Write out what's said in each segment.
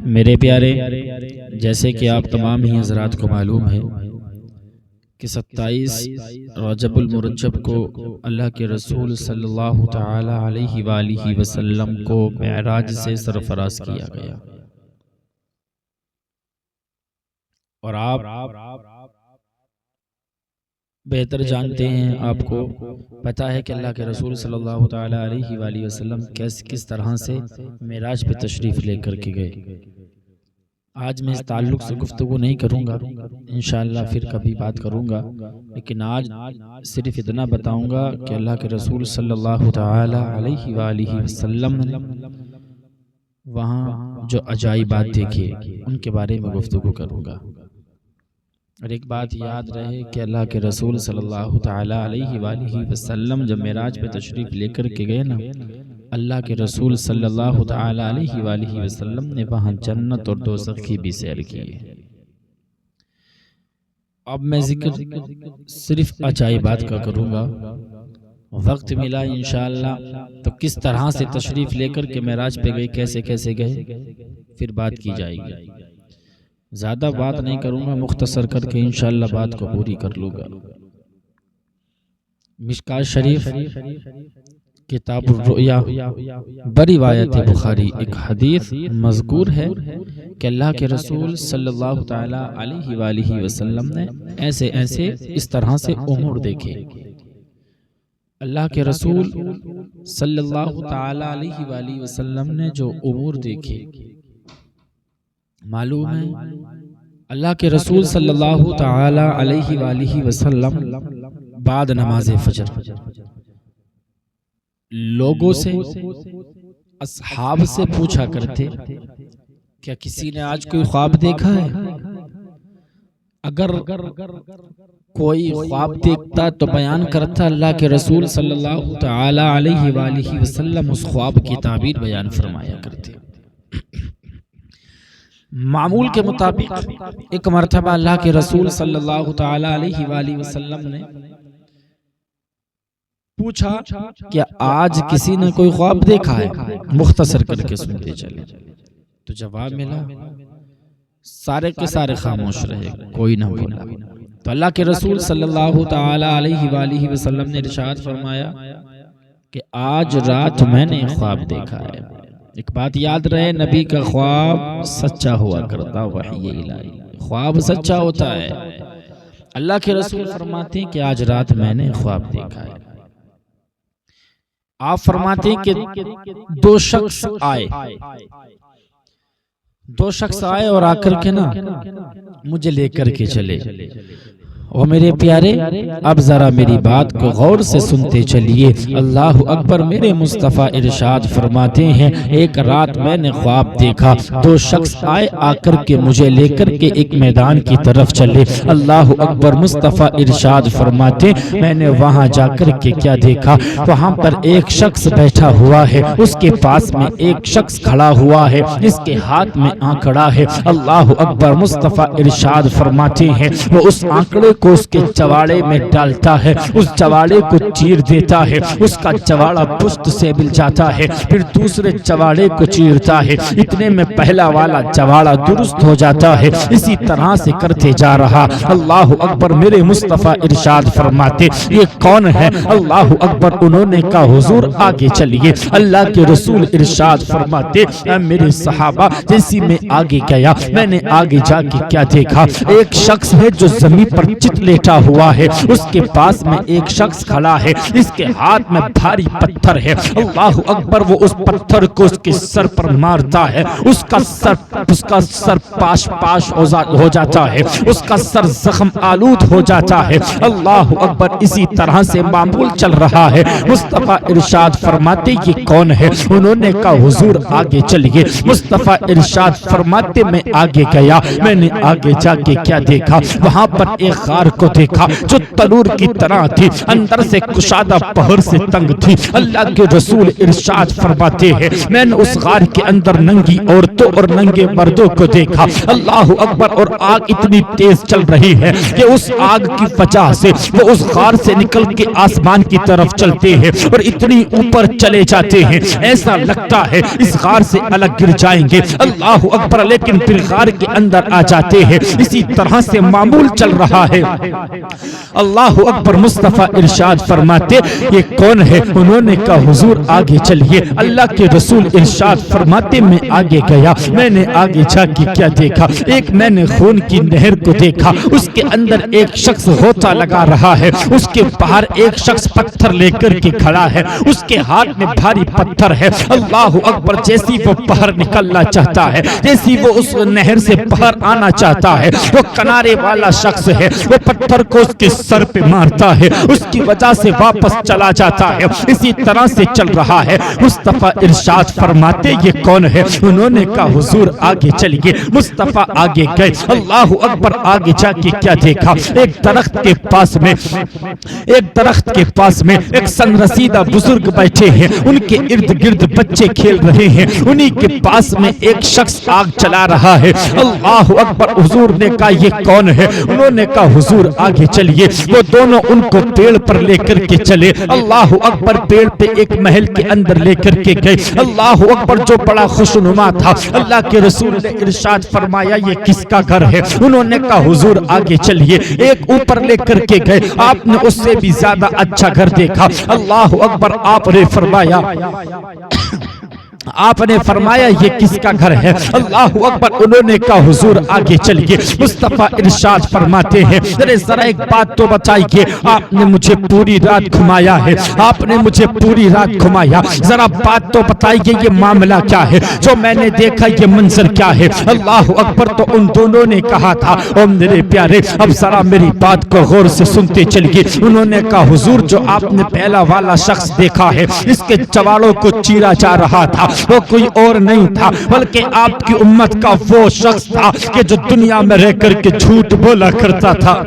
میرے پیارے، جیسے کہ آپ تمام ہی حضرات کو معلوم ہے کہ 27 رجب المرجب کو اللہ کے رسول صلی اللہ تعالی علیہ وآلہ وسلم کو معراج سے سرفراز کیا گیا، اور آپ بہتر جانتے ہیں، آپ کو پتہ ہے کہ اللہ کے رسول صلی اللہ تعالی علیہ وآلہ وسلم کس طرح سے معراج پہ تشریف لے کر کے گئے۔ آج میں اس تعلق سے گفتگو نہیں کروں گا، انشاءاللہ پھر کبھی بات کروں گا، لیکن آج صرف اتنا بتاؤں گا کہ اللہ کے رسول صلی اللہ تعالی علیہ وآلہ وسلم نے وہاں جو عجائبات دیکھے ان کے بارے میں گفتگو کروں گا۔ اور ایک بات یاد رہے کہ اللہ کے رسول صلی اللہ تعالی علیہ وآلہ وسلم جب معراج پہ تشریف لے کر کے گئے نا، اللہ کے رسول صلی اللہ تعالی علیہ وآلہ وسلم نے وہاں جنت اور دوزخ کی بھی سیر کی ہے۔ اب میں ذکر صرف عجائبات کا کروں گا، وقت ملا انشاءاللہ تو کس طرح سے تشریف لے کر کے معراج پہ گئے، کیسے کیسے گئے، پھر بات کی جائے گی۔ زیادہ بات نہیں کروں گا، مختصر کر کے انشاءاللہ بات کو پوری کر لوں گا۔ مشکوٰۃ شریف کتاب الرؤیا بروایت بخاری ایک حدیث مذکور ہے کہ اللہ کے رسول صلی اللہ تعالی علیہ وآلہ وسلم نے ایسے اس طرح سے امور دیکھے۔ اللہ کے رسول صلی اللہ تعالی علیہ وآلہ وسلم نے جو امور دیکھے، معلوم ہے اللہ کے رسول صلی اللہ تعالی علیہ وآلہ وسلم بعد نماز فجر لوگوں سے، اصحاب سے پوچھا کرتے کیا کسی نے آج کوئی خواب دیکھا ہے؟ اگر کوئی خواب دیکھتا تو بیان کرتا، اللہ کے رسول صلی اللہ تعالی علیہ وآلہ وسلم اس خواب کی تعبیر بیان فرمایا کرتے۔ معمول کے مطابق ایک مرتبہ اللہ کے رسول صلی اللہ تعالی علیہ وآلہ وسلم نے پوچھا کہ آج کسی نے کوئی خواب دیکھا ہے؟ مختصر کر کے سنتے چلے تو جواب ملا، سارے کے سارے خاموش رہے، کوئی نہ بولا۔ تو اللہ کے رسول صلی اللہ تعالی علیہ وآلہ وسلم نے ارشاد فرمایا کہ آج رات میں نے خواب دیکھا ہے۔ ایک بات یاد رہے، نبی کا خواب سچا ہوا کرتا، وحی الہی خواب سچا ہوتا ہے۔ اللہ کے رسول فرماتے ہیں کہ آج رات میں نے خواب دیکھا ہے۔ آپ فرماتے ہیں کہ دو شخص آئے اور آ کر کے نا مجھے لے کر کے چلے۔ اور میرے پیارے، اب ذرا میری بات کو غور سے سنتے چلیے۔ اللہ اکبر۔ میرے مصطفیٰ ارشاد فرماتے ہیں ایک رات میں نے خواب دیکھا، دو شخص آئے، آ کر کے مجھے لے کر کے ایک میدان کی طرف چلے۔ اللہ اکبر۔ مصطفیٰ ارشاد فرماتے میں نے وہاں جا کر کے کیا دیکھا، وہاں پر ایک شخص بیٹھا ہوا ہے، اس کے پاس میں ایک شخص کھڑا ہوا ہے، جس کے ہاتھ میں آنکڑا ہے۔ اللہ اکبر۔ مصطفیٰ ارشاد فرماتے ہیں وہ اس آنکڑے کو اس کے چواڑے میں ڈالتا ہے، اس چواڑے کو چیر دیتا ہے، اس کا چواڑا پشت سے مل جاتا ہے، پھر دوسرے چواڑے کو چیرتا ہے، اتنے میں پہلا والا چواڑا درست ہو جاتا ہے، اسی طرح سے کرتے جا رہا۔ اللہ اکبر۔ میرے مصطفیٰ ارشاد فرماتے یہ کون ہے؟ اللہ اکبر۔ انہوں نے کہا حضور آگے چلیے۔ اللہ کے رسول ارشاد فرماتے اے میرے صحابہ، جیسی میں آگے گیا، میں نے آگے جا کے کیا دیکھا، ایک شخص ہے جو زمین پر چت لیٹا ہوا ہے، اس کے پاس میں ایک شخص کھڑا ہے، اس کے ہاتھ میں بھاری پتھر ہے۔ اللہ اکبر۔ وہ اس پتھر کو اس کے سر پر مارتا ہے، اس کا سر پاش ہو جاتا ہے، اس کا سر زخم آلود ہو جاتا ہے۔ اللہ اکبر۔ اسی طرح سے معمول چل رہا ہے۔ مصطفیٰ ارشاد فرماتے یہ کون ہے؟ انہوں نے کہا حضور آگے چلیے۔ مصطفیٰ ارشاد فرماتے میں آگے گیا، میں نے آگے جا کے کیا دیکھا، وہاں پر ایک غار کو دیکھا جو تنور کی طرح تھی، اندر سے کشادہ پہر سے تنگ تھی۔ اللہ کے رسول ارشاد فرماتے ہیں میں نے اس غار کے اندر ننگی عورتوں اور ننگے مردوں کو دیکھا، اللہ اکبر، اور آگ اتنی تیز چل رہی ہے کہ اس آگ کی وجہ سے وہ اس غار سے نکل کے آسمان کی طرف چلتے ہیں اور اتنی اوپر چلے جاتے ہیں، ایسا لگتا ہے اس غار سے الگ گر جائیں گے، اللہ اکبر، لیکن پھر غار کے اندر آ جاتے ہیں۔ اسی طرح سے معمول چل رہا ہے۔ اللہ اکبر، مصطفیٰ ارشاد فرماتے یہ کون ہے؟ انہوں نے کہا حضور آگے چلیے۔ اللہ کے رسول ارشاد فرماتے میں آگے گیا، میں نے آگے جا کے کیا دیکھا؟ ایک میں نے خون کی نہر کو دیکھا، اس کے اندر ایک شخص ہوتا لگا رہا ہے، اس کے باہر ایک شخص پتھر لے کر کے کھڑا ہے، اس کے ہاتھ میں بھاری پتھر ہے۔ اللہ اکبر، جیسی وہ باہر نکلنا چاہتا ہے، جیسی وہ اس نہر سے باہر آنا چاہتا ہے، وہ کنارے والا شخص ہے، وہ پتھر کو اس کے سر پہ مارتا ہے، اس کی وجہ سے واپس چلا جاتا ہے۔ اسی طرح سے چل رہا ہے۔ مصطفیٰ ارشاد فرماتے یہ کون ہے؟ انہوں نے کہا حضور آگے چلیے۔ مصطفیٰ آگے گئے، اللہ اکبر، آگے جا کے کیا دیکھا؟ ایک درخت کے پاس میں ایک سن رسیدہ بزرگ بیٹھے ہیں، ان کے ارد گرد بچے کھیل رہے ہیں، انہی کے پاس میں ایک شخص آگ چلا رہا ہے۔ اللہ اکبر، حضور نے کہا یہ کون ہے؟ انہوں نے کہا حضور آگے چلیے۔ وہ دونوں ان کو پیڑ پر لے کر کے چلے، اللہ اکبر، پیڑ پہ ایک محل کے اندر لے کر کے گئے، اللہ اکبر، جو بڑا خوشنما تھا۔ اللہ کے رسول نے ارشاد فرمایا یہ کس کا گھر ہے؟ انہوں نے کہا حضور آگے چلیے۔ ایک اوپر لے کر کے گئے، آپ نے اس سے بھی زیادہ اچھا گھر دیکھا، اللہ اکبر، آپ نے فرمایا یہ کس کا گھر ہے؟ اللہ اکبر، انہوں نے کہا حضور آگے چلیے۔ مصطفیٰ ارشاد فرماتے ہیں ذرا ایک بات تو بتائیے، آپ نے مجھے پوری رات گھمایا ہے، آپ نے مجھے پوری رات گھمایا، ذرا بات تو بتائیے یہ معاملہ کیا ہے؟ جو میں نے دیکھا یہ منظر کیا ہے؟ اللہ اکبر، تو ان دونوں نے کہا تھا او میرے پیارے اب ذرا میری بات کو غور سے سنتے چلیے۔ انہوں نے کہا حضور جو آپ نے پہلا والا شخص دیکھا ہے اس کے چواڑوں کو چیرا جا رہا تھا، وہ کوئی اور نہیں تھا بلکہ آپ کی امت کا وہ شخص تھا کہ جو دنیا میں رہ کر کے جھوٹ بولا کرتا تھا،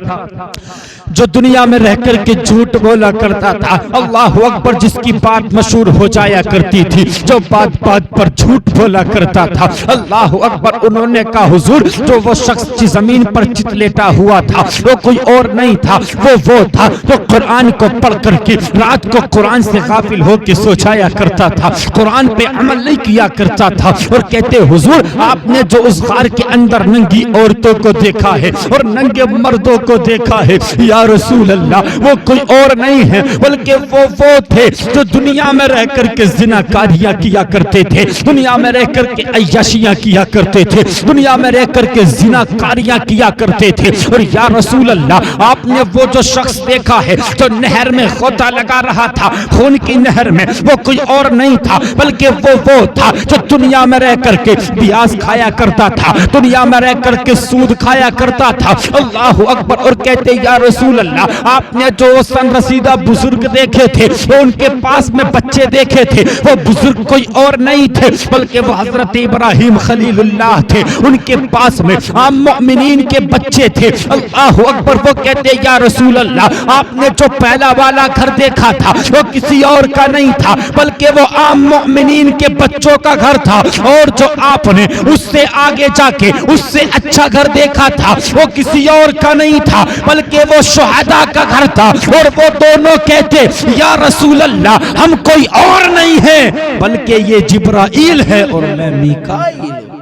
جو دنیا میں رہ کر کے جھوٹ بولا کرتا تھا، اللہ اکبر، جس کی بات مشہور ہو جایا کرتی تھی، جو بات بات پر جھوٹ بولا کرتا تھا، اللہ اکبر۔ انہوں نے کہا حضور جو وہ شخص جس زمین پر چت لیٹا ہوا تھا وہ کوئی اور نہیں تھا، وہ تھا جو قرآن کو پڑھ کر کے رات کو قرآن سے غافل ہو کے سو جایا کرتا تھا، قرآن پہ عمل نہیں کیا کرتا تھا، اور کہتے حضور آپ نے جو اس غار کے اندر ننگی عورتوں کو دیکھا ہے اور ننگے مردوں کو دیکھا ہے یا رسول اللہ وہ کوئی اور نہیں ہے بلکہ وہ تھے جو دنیا میں رہ کر کے زناکاریاں کیا کرتے تھے، دنیا میں رہ کر کے عیاشیاں کیا کرتے تھے، دنیا میں رہ کر کے زناکاریاں کیا کرتے تھے۔ اور یا رسول اللہ آپ نے وہ جو شخص دیکھا ہے جو نہر میں غوطہ لگا رہا تھا، خون کی نہر میں، وہ کوئی اور نہیں تھا بلکہ وہ تھا جو دنیا میں رہ کر کے پیاز کھایا کرتا تھا، دنیا میں رہ کر کے سود کھایا کرتا تھا، اللہ اکبر۔ اور کہتے یا رسول اللہ آپ نے جو سن رسیدہ بزرگ دیکھے تھے، وہ ان کے پاس میں بچے دیکھے تھے، وہ بزرگ کوئی اور نہیں تھے بلکہ وہ حضرت ابراہیم خلیل اللہ تھے، ان کے پاس میں عام مؤمنین کے بچے تھے، اللہ اکبر۔ وہ کہتے یا رسول اللہ آپ نے جو پہلا والا گھر دیکھا تھا وہ کسی اور کا نہیں تھا بلکہ وہ عام مؤمنین کے بچوں کا گھر تھا، اور جو آپ نے اس سے آگے جا کے اس سے اچھا گھر دیکھا تھا وہ کسی اور کا نہیں تھا بلکہ وہ شہداء کا گھر تھا۔ اور وہ دونوں کہتے یا رسول اللہ ہم کوئی اور نہیں ہیں بلکہ یہ جبرائیل ہے اور میں میکائیل ہوں۔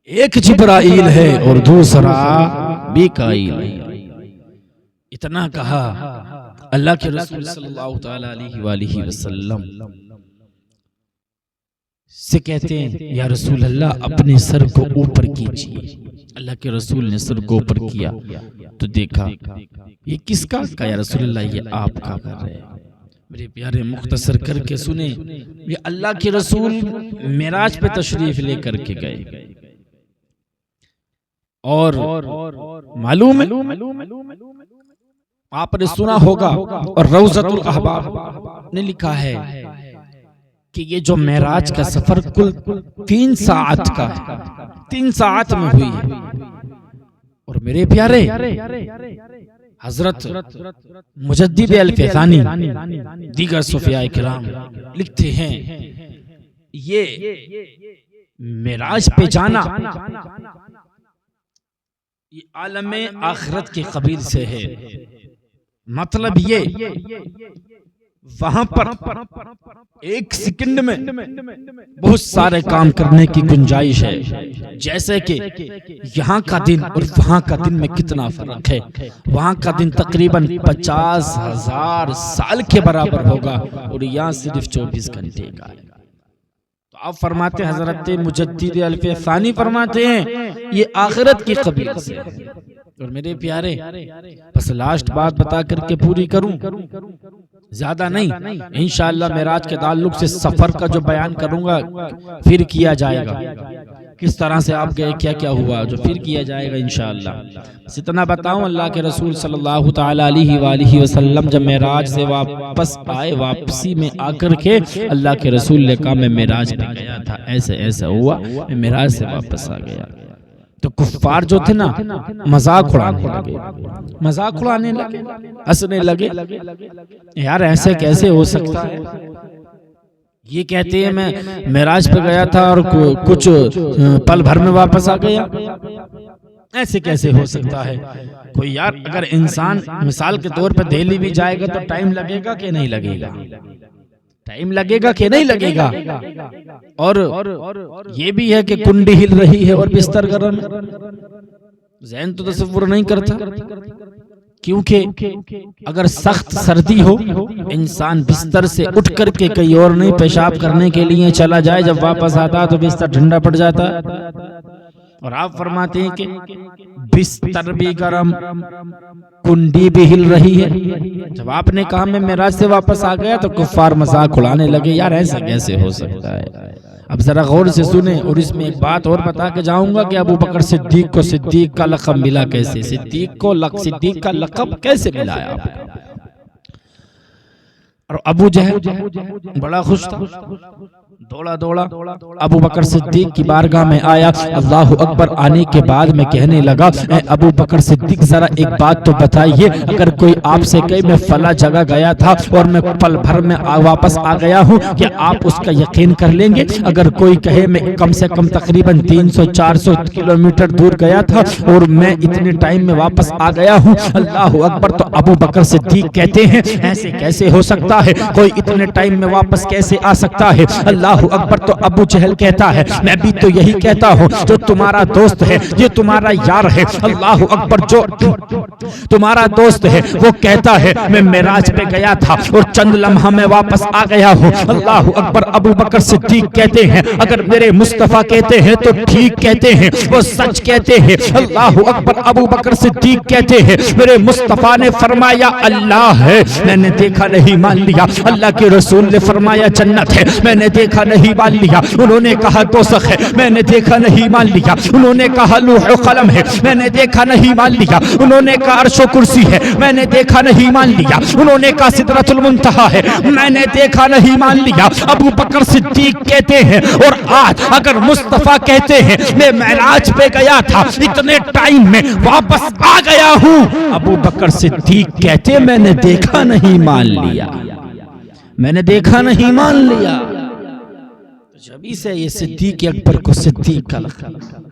ایک جبرائیل ہے اور دوسرا میکائیل۔ اتنا کہا اللہ کے رسول صلی اللہ تعالی علیہ وآلہ وسلم سے کہتے ہیں یا رسول اللہ اپنے سر کو اوپر کیجئے۔ اللہ کے رسول نے سر کو اوپر کیا تو دیکھا یہ کس کا؟ کہا یا رسول اللہ یہ آپ کا گھر ہے۔ میرے پیارے مختصر کر کے سنیں، یہ اللہ کے رسول معراج پہ تشریف لے کر کے گئے اور معلوم ہے آپ نے سنا ہوگا اور روضۃ الاحباب نے لکھا ہے کہ یہ جو معراج کا سفر کل 3 ساعت کا ہے، 3 ساعت میں ہوئی ہے۔ اور میرے پیارے حضرت مجدد الفیضانی دیگر صوفیاء کرام لکھتے ہیں یہ معراج پہ جانا یہ عالم آخرت کے قبیل سے ہے. مطلب یہ وہاں پر ایک سیکنڈ میں بہت سارے کام کرنے کی گنجائش ہے. جیسے کہ یہاں کا دن اور وہاں کا دن میں کتنا فرق ہے. وہاں کا دن تقریباً 50,000 سال کے برابر ہوگا اور یہاں صرف 24 گھنٹے کا ہے. تو آپ فرماتے ہیں حضرت مجدد الفیضانی فرماتے ہیں یہ آخرت کی قبیل سے. اور میرے پیارے بس لاسٹ بات بتا کر کے پوری کروں، زیادہ نہیں. انشاءاللہ معراج کے تعلق سے سفر کا جو بیان کروں گا پھر کیا جائے گا، کس طرح سے آپ گئے، کیا کیا ہوا، جو پھر کیا جائے گا انشاءاللہ. بس اتنا بتاؤں اللہ کے رسول صلی اللہ تعالی علیہ وآلہ وسلم جب معراج سے واپس آئے، واپسی میں آ کر کے اللہ کے رسول نے کہا میں معراج پہ گیا تھا، ایسے ایسا ہوا، میں معراج سے واپس آ گیا. تو کفار جو تھے نا مذاق اڑانے لگے، ہنسنے لگے. یار ایسے کیسے ہو سکتا ہے؟ یہ کہتے ہیں میں معراج پہ گیا تھا اور کچھ پل بھر میں واپس آ گیا. ایسے کیسے ہو سکتا ہے؟ کوئی یار اگر انسان مثال کے طور پہ دہلی بھی جائے گا تو ٹائم لگے گا کہ نہیں لگے گا؟ ٹائم لگے گا کہ نہیں لگے گا؟ اور یہ بھی ہے کہ کنڈی ہل رہی ہے اور بستر گرم. ذہن تو تصور نہیں کرتا، کیونکہ اگر سخت سردی ہو انسان بستر سے اٹھ کر کے کہیں اور نہیں پیشاب کرنے کے لیے چلا جائے، جب واپس آتا تو بستر ٹھنڈا پڑ جاتا ہے. اور آپ فرماتے ہیں کہ بستر بھی گرم، کنڈی بھی ہل رہی ہے. جب آپ نے کہا میں معراج سے واپس آ گیا تو کفار مذاق اڑانے لگے، یار ایسا کیسے ہو سکتا ہے؟ اب ذرا غور سے سنیں. اور اس میں ایک بات اور بتا کے جاؤں گا کہ ابو بکر صدیق کو صدیق کا لقب ملا کیسے، صدیق کا لقب کیسے ملا ہے آپ کو. اور ابو جہل بڑا خوش تھا، دوڑا ابو بکر صدیق کی بارگاہ میں آیا. اللہ اکبر آنے کے بعد میں کہنے لگا اے ابو بکر صدیق ذرا ایک بات تو بتائیے، اگر کوئی آپ سے کہے میں فلاں جگہ گیا تھا اور میں پل بھر میں واپس آ گیا ہوں، کیا آپ اس کا یقین کر لیں گے؟ اگر کوئی کہے میں کم سے کم تقریباً 300-400 کلومیٹر دور گیا تھا اور میں اتنے ٹائم میں واپس آ گیا ہوں، اللہ اکبر. تو ابو بکر صدیق کہتے ہیں ایسے کیسے ہو سکتا ہے، کوئی اتنے ٹائم میں واپس کیسے آ سکتا ہے؟ اللہ اکبر. تو ابو جہل کہتا ہے میں بھی تو یہی کہتا ہوں، جو تمہارا دوست ہے یہ تمہارا یار ہے. اللہ اکبر. جو تمہارا دوست ہے وہ کہتا ہے میں معراج پہ گیا تھا اور چند لمحہ میں واپس آ گیا ہوں. اللہ اکبر. ابو بکر صدیق کہتے ہیں اگر میرے مصطفیٰ کہتے ہیں تو ٹھیک کہتے ہیں، وہ سچ کہتے ہیں. اللہ اکبر. ابو بکر صدیق کہتے ہیں میرے مصطفیٰ نے فرمایا اللہ ہے، میں نے دیکھا نہیں مان لیا. اللہ کے رسول نے فرمایا جنت ہے، میں نے دیکھا نہیں مان لیا. انہوں نے کہا دوزخ ہے، میں نے دیکھا نہیں مان لیا. انہوں نے کہا لوح و قلم ہے، میں نے دیکھا نہیں مان لیا. انہوں نے کہا عرش و کرسی ہے، میں نے دیکھا نہیں مان لیا. انہوں نے کہا سدرۃ المنتہا ہے، میں نے دیکھا نہیں مان لیا. ابو بکر صدیق کہتے ہیں اور آج اگر مصطفیٰ کہتے ہیں میں معراج پہ گیا تھا اتنے ٹائم میں واپس آ گیا ہوں، ابو بکر صدیق کہتے میں نے دیکھا نہیں مان لیا، میں نے دیکھا نہیں مان لیا. جبھی سے یہ صدیق اکبر کو صدیق کا لقب